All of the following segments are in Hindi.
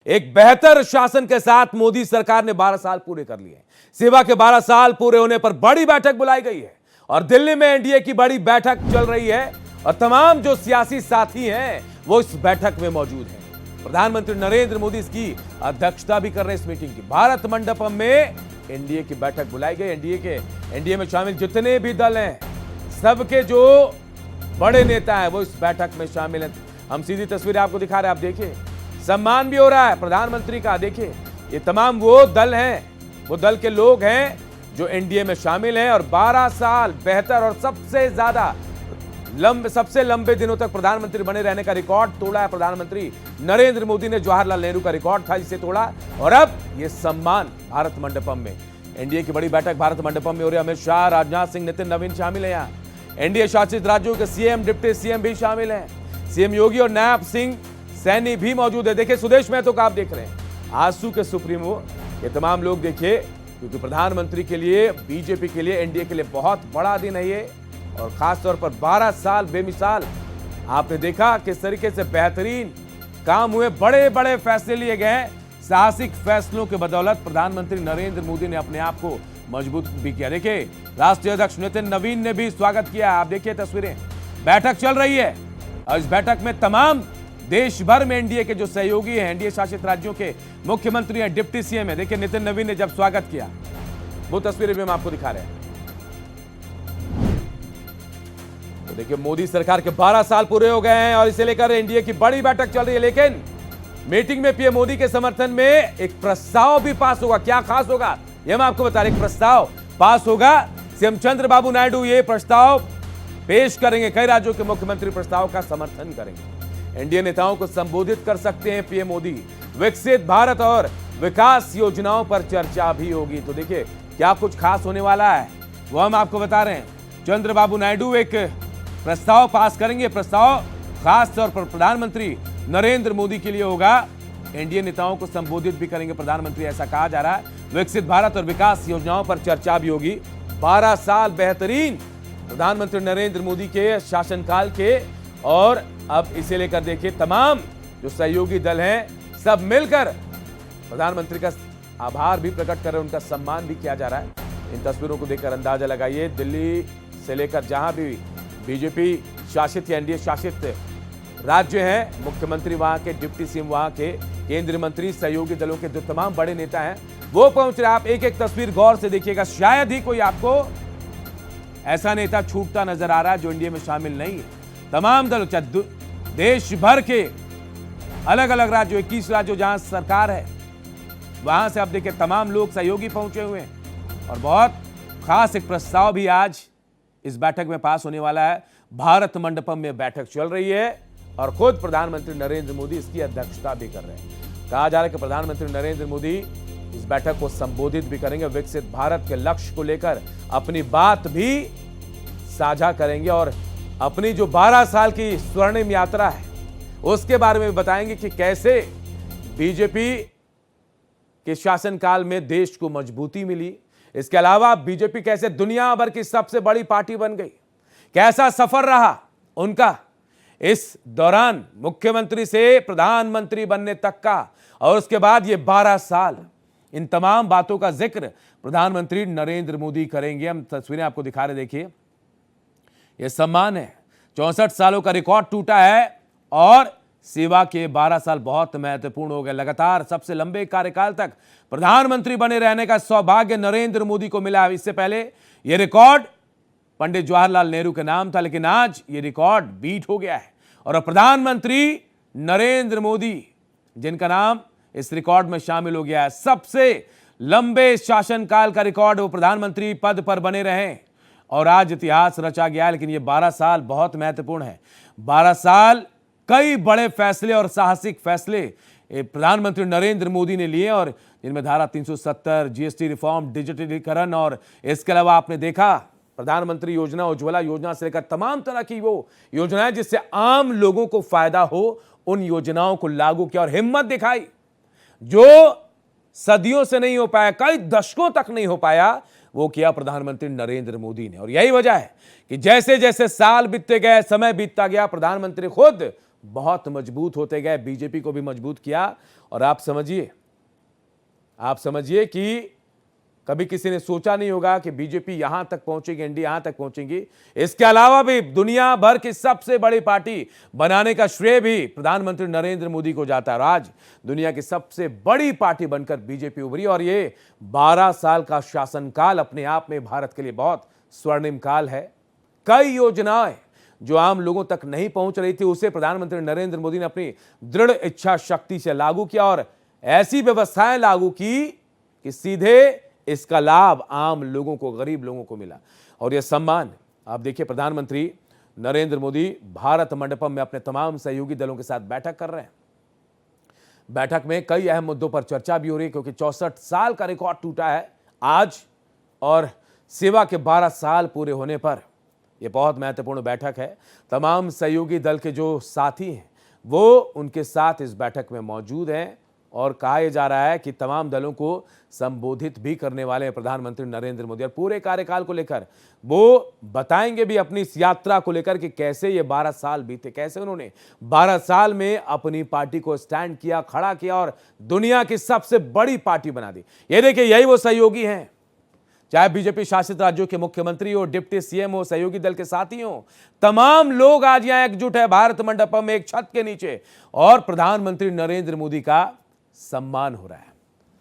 एक बेहतर शासन के साथ मोदी सरकार ने 12 साल पूरे कर लिए। सेवा के 12 साल पूरे होने पर बड़ी बैठक बुलाई गई है और दिल्ली में एनडीए की बड़ी बैठक चल रही है और तमाम जो सियासी साथी हैं वो इस बैठक में मौजूद हैं। प्रधानमंत्री नरेंद्र मोदी इसकी अध्यक्षता भी कर रहे हैं। इस मीटिंग की भारत मंडपम में एनडीए की बैठक बुलाई गई। एनडीए में शामिल जितने भी दल हैं, सबके जो बड़े नेता हैं वो इस बैठक में शामिल हैं। हम सीधी तस्वीरें आपको दिखा रहे हैं, आप देखिए सम्मान भी हो रहा है प्रधानमंत्री का। देखिए ये तमाम वो दल हैं, वो दल के लोग हैं जो एनडीए में शामिल हैं और 12 साल बेहतर और सबसे लंबे दिनों तक प्रधानमंत्री बने रहने का रिकॉर्ड तोड़ा है प्रधानमंत्री नरेंद्र मोदी ने। जवाहरलाल नेहरू का रिकॉर्ड था जिसे तोड़ा और अब ये सम्मान भारत मंडपम में। एनडीए की बड़ी बैठक भारत मंडपम में हो रही है। अमित शाह, राजनाथ सिंह, नितिन नवीन शामिल हैं। यहाँ एनडीए शासित राज्यों के सीएम, डिप्टी सीएम भी शामिल हैं। सीएम योगी और नायब सिंह सैनी भी मौजूद है। देखिए सुदेश महतो का आप देख रहे हैं, आजसू के सुप्रीमो, ये तमाम लोग देखिए, क्योंकि प्रधानमंत्री के लिए, बीजेपी के लिए, एनडीए के लिए बहुत बड़ा दिन है ये और खासतौर पर 12 साल बेमिसाल आपने देखा किस तरीके से बेहतरीन काम हुए, बड़े बड़े फैसले लिए गए। साहसिक फैसलों के बदौलत प्रधानमंत्री नरेंद्र मोदी ने अपने आप को मजबूत भी किया। देखिए राष्ट्रीय अध्यक्ष नितिन नवीन ने भी स्वागत किया। आप देखिए तस्वीरें, बैठक चल रही है और इस बैठक में तमाम देश भर में एनडीए के जो सहयोगी हैं, एनडीए शासित राज्यों के मुख्यमंत्री हैं, डिप्टी सीएम है। देखिए नितिन नवीन ने जब स्वागत किया वो तस्वीरें भी हम आपको दिखा रहे हैं। तो देखिए मोदी सरकार के 12 साल पूरे हो गए हैं और इसे लेकर एनडीए की बड़ी बैठक चल रही है। लेकिन मीटिंग में पीएम मोदी के समर्थन में एक प्रस्ताव भी पास होगा। क्या खास होगा यह मैं आपको बता रहा हूं। एक प्रस्ताव पास होगा, सीएम चंद्रबाबू नायडू ये प्रस्ताव पेश करेंगे। कई राज्यों के मुख्यमंत्री प्रस्ताव का समर्थन करेंगे। एनडीए नेताओं को संबोधित कर सकते हैं पीएम मोदी। विकसित भारत और विकास योजनाओं पर चर्चा भी होगी। तो देखिए क्या कुछ खास होने वाला है वो हम आपको बता रहे हैं। चंद्रबाबू नायडू एक प्रस्ताव पास करेंगे। प्रस्ताव खास तौर पर प्रधानमंत्री नरेंद्र मोदी के लिए होगा। एनडीए नेताओं को संबोधित भी करेंगे प्रधानमंत्री, ऐसा कहा जा रहा है। विकसित भारत और विकास योजनाओं पर चर्चा भी होगी। 12 साल बेहतरीन प्रधानमंत्री नरेंद्र मोदी के शासनकाल के और अब इसे लेकर देखिए तमाम जो सहयोगी दल हैं सब मिलकर प्रधानमंत्री का आभार भी प्रकट कर रहे हैं, उनका सम्मान भी किया जा रहा है। इन तस्वीरों को देखकर अंदाजा लगाइए, दिल्ली से लेकर जहां भी बीजेपी शासित या एनडीए शासित राज्य हैं, मुख्यमंत्री वहां के, डिप्टी सीएम वहां के, केंद्रीय मंत्री, सहयोगी दलों के जो तमाम बड़े नेता हैं वो पहुंच रहे हैं। आप एक एक तस्वीर गौर से देखिएगा, शायद ही कोई आपको ऐसा नेता छूटता नजर आ रहा है जो एनडीए में शामिल नहीं है। तमाम दल देश भर के अलग अलग राज्यों, 21 राज्यों जहां सरकार है वहां से आप देखिए तमाम लोग सहयोगी पहुंचे हुए हैं और बहुत खास एक प्रस्ताव भी आज इस बैठक में पास होने वाला है। भारत मंडपम में बैठक चल रही है और खुद प्रधानमंत्री नरेंद्र मोदी इसकी अध्यक्षता भी कर रहे हैं। कहा जा रहा है कि प्रधानमंत्री नरेंद्र मोदी इस बैठक को संबोधित भी करेंगे। विकसित भारत के लक्ष्य को लेकर अपनी बात भी साझा करेंगे और अपनी जो 12 साल की स्वर्णिम यात्रा है उसके बारे में बताएंगे कि कैसे बीजेपी के शासनकाल में देश को मजबूती मिली। इसके अलावा बीजेपी कैसे दुनिया भर की सबसे बड़ी पार्टी बन गई, कैसा सफर रहा उनका इस दौरान मुख्यमंत्री से प्रधानमंत्री बनने तक का, और उसके बाद ये 12 साल, इन तमाम बातों का जिक्र प्रधानमंत्री नरेंद्र मोदी करेंगे। हम तस्वीरें आपको दिखा रहे, देखिए यह सम्मान है। 64 सालों का रिकॉर्ड टूटा है और सेवा के 12 साल बहुत महत्वपूर्ण हो गए। लगातार सबसे लंबे कार्यकाल तक प्रधानमंत्री बने रहने का सौभाग्य नरेंद्र मोदी को मिला। इससे पहले यह रिकॉर्ड पंडित जवाहरलाल नेहरू के नाम था, लेकिन आज यह रिकॉर्ड बीट हो गया है और अब प्रधानमंत्री नरेंद्र मोदी जिनका नाम इस रिकॉर्ड में शामिल हो गया है। सबसे लंबे शासनकाल का रिकॉर्ड, वो प्रधानमंत्री पद पर बने रहे और आज इतिहास रचा गया है। लेकिन ये 12 साल बहुत महत्वपूर्ण है। 12 साल कई बड़े फैसले और साहसिक फैसले प्रधानमंत्री नरेंद्र मोदी ने लिए और जिनमें धारा 370, जीएसटी रिफॉर्म, डिजिटलीकरण और इसके अलावा आपने देखा प्रधानमंत्री योजना, उज्ज्वला योजना से लेकर तमाम तरह की वो योजनाएं जिससे आम लोगों को फायदा हो, उन योजनाओं को लागू किया और हिम्मत दिखाई जो सदियों से नहीं हो पाया, कई दशकों तक नहीं हो पाया, वो किया प्रधानमंत्री नरेंद्र मोदी ने। और यही वजह है कि जैसे जैसे साल बीतते गए, समय बीतता गया, प्रधानमंत्री खुद बहुत मजबूत होते गए, बीजेपी को भी मजबूत किया। और आप समझिए कि कभी किसी ने सोचा नहीं होगा कि बीजेपी यहां तक पहुंचेगी, एनडीए यहां तक पहुंचेगी। इसके अलावा भी दुनिया भर की सबसे बड़ी पार्टी बनाने का श्रेय भी प्रधानमंत्री नरेंद्र मोदी को जाता है। आज दुनिया की सबसे बड़ी पार्टी बनकर बीजेपी उभरी और ये 12 साल का शासनकाल अपने आप में भारत के लिए बहुत स्वर्णिम काल है। कई योजनाएं जो आम लोगों तक नहीं पहुंच रही थी, उसे प्रधानमंत्री नरेंद्र मोदी ने अपनी दृढ़ इच्छा शक्ति से लागू किया और ऐसी व्यवस्थाएं लागू की कि सीधे इसका लाभ आम लोगों को, गरीब लोगों को मिला। और यह सम्मान आप देखिए, प्रधानमंत्री नरेंद्र मोदी भारत मंडपम में अपने तमाम सहयोगी दलों के साथ बैठक कर रहे हैं। बैठक में कई अहम मुद्दों पर चर्चा भी हो रही है, क्योंकि 64 साल का रिकॉर्ड टूटा है आज और सेवा के 12 साल पूरे होने पर यह बहुत महत्वपूर्ण बैठक है। तमाम सहयोगी दल के जो साथी हैं वो उनके साथ इस बैठक में मौजूद हैं और कहा जा रहा है कि तमाम दलों को संबोधित भी करने वाले हैं प्रधानमंत्री नरेंद्र मोदी। और पूरे कार्यकाल को लेकर वो बताएंगे भी अपनी इस यात्रा को लेकर कि कैसे ये 12 साल बीते, कैसे उन्होंने 12 साल में अपनी पार्टी को स्टैंड किया, खड़ा किया और दुनिया की सबसे बड़ी पार्टी बना दी। ये देखिए, यही वो सहयोगी हैं, चाहे बीजेपी शासित राज्यों के मुख्यमंत्री हो, डिप्टी सीएम हो, सहयोगी दल के साथी हो, तमाम लोग आज यहां एकजुट है भारत मंडपम में एक छत के नीचे और प्रधानमंत्री नरेंद्र मोदी का सम्मान हो रहा है।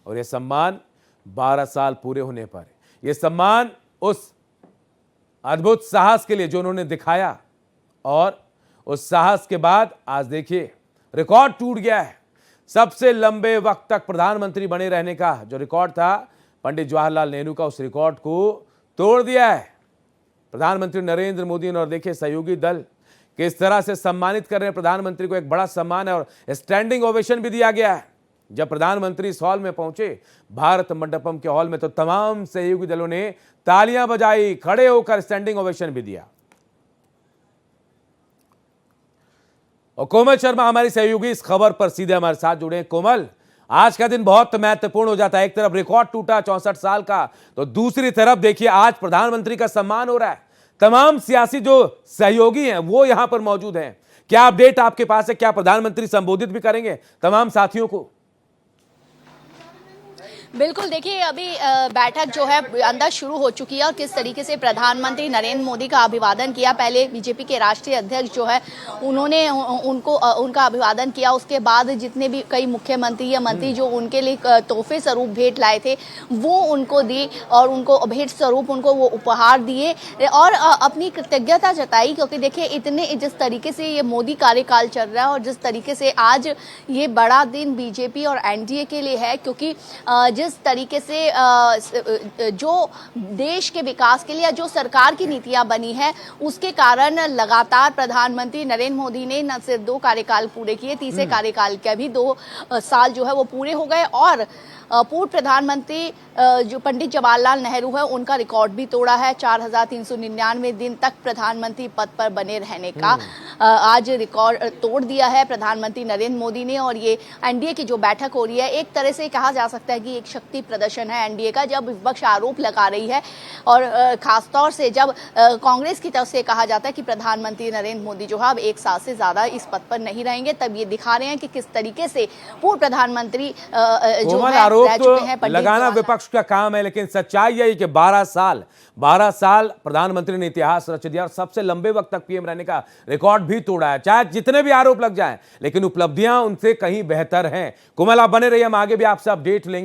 और यह सम्मान 12 साल पूरे होने पर, यह सम्मान उस अद्भुत साहस के लिए जो उन्होंने दिखाया और उस साहस के बाद आज देखिए रिकॉर्ड टूट गया है। सबसे लंबे वक्त तक प्रधानमंत्री बने रहने का जो रिकॉर्ड था पंडित जवाहरलाल नेहरू का, उस रिकॉर्ड को तोड़ दिया है प्रधानमंत्री नरेंद्र मोदी ने। और देखिए सहयोगी दल किस तरह से सम्मानित कर रहे हैं प्रधानमंत्री को, एक बड़ा सम्मान है और स्टैंडिंग ओवेशन भी दिया गया है। जब प्रधानमंत्री इस हॉल में पहुंचे, भारत मंडपम के हॉल में, तो तमाम सहयोगी दलों ने तालियां बजाई, खड़े होकर स्टैंडिंग ओवेशन भी दिया। और कोमल शर्मा हमारी सहयोगी इस खबर पर सीधे हमारे साथ जुड़े हैं। कोमल, आज का दिन बहुत महत्वपूर्ण हो जाता है। एक तरफ रिकॉर्ड टूटा 64 साल का, तो दूसरी तरफ देखिए आज प्रधानमंत्री का सम्मान हो रहा है। तमाम सियासी जो सहयोगी हैं वो यहां पर मौजूद हैं। क्या अपडेट आपके पास है? क्या प्रधानमंत्री संबोधित भी करेंगे तमाम साथियों को? बिल्कुल, देखिए अभी बैठक जो है अंदर शुरू हो चुकी है और किस तरीके से प्रधानमंत्री नरेंद्र मोदी का अभिवादन किया। पहले बीजेपी के राष्ट्रीय अध्यक्ष जो है उन्होंने उनका अभिवादन किया। उसके बाद जितने भी कई मुख्यमंत्री या मंत्री जो उनके लिए तोहफे स्वरूप भेंट लाए थे वो उनको दी और उनको भेंट स्वरूप उनको वो उपहार दिए और अपनी कृतज्ञता जताई। क्योंकि देखिए इतने जिस तरीके से ये मोदी कार्यकाल चल रहा है और जिस तरीके से आज ये बड़ा दिन बीजेपी और एनडीए के लिए है, क्योंकि जिस तरीके से जो देश के विकास के लिए जो सरकार की नीतियां बनी है उसके कारण लगातार प्रधानमंत्री नरेंद्र मोदी ने न सिर्फ 2 कार्यकाल पूरे किए, तीसरे कार्यकाल के भी 2 साल जो है वो पूरे हो गए और पूर्व प्रधानमंत्री जो पंडित जवाहरलाल नेहरू है उनका रिकॉर्ड भी तोड़ा है। 4399 दिन तक प्रधानमंत्री पद पर बने रहने का आज रिकॉर्ड तोड़ दिया है प्रधानमंत्री नरेंद्र मोदी ने। और ये एनडीए की जो बैठक हो रही है, एक तरह से कहा जा सकता है कि एक शक्ति प्रदर्शन है एनडीए का, जब विपक्ष आरोप लगा रही है और खासतौर से जब कांग्रेस की तरफ से कहा जाता है कि प्रधानमंत्री नरेंद्र मोदी जो है अब 1 साल से ज्यादा इस पद पर नहीं रहेंगे, तब ये दिखा रहे हैं कि किस तरीके से पूर्व प्रधानमंत्री जो है तो लगाना विपक्ष का काम है। लेकिन सच्चाई यही कि 12 साल प्रधानमंत्री ने इतिहास रच दिया और सबसे लंबे वक्त तक पीएम रहने का रिकॉर्ड भी तोड़ा है। चाहे जितने भी आरोप लग जाएं, लेकिन उपलब्धियां उनसे कहीं बेहतर हैं। कोमल, आप बने रहिए, हम आगे भी आपसे अपडेट लेंगे।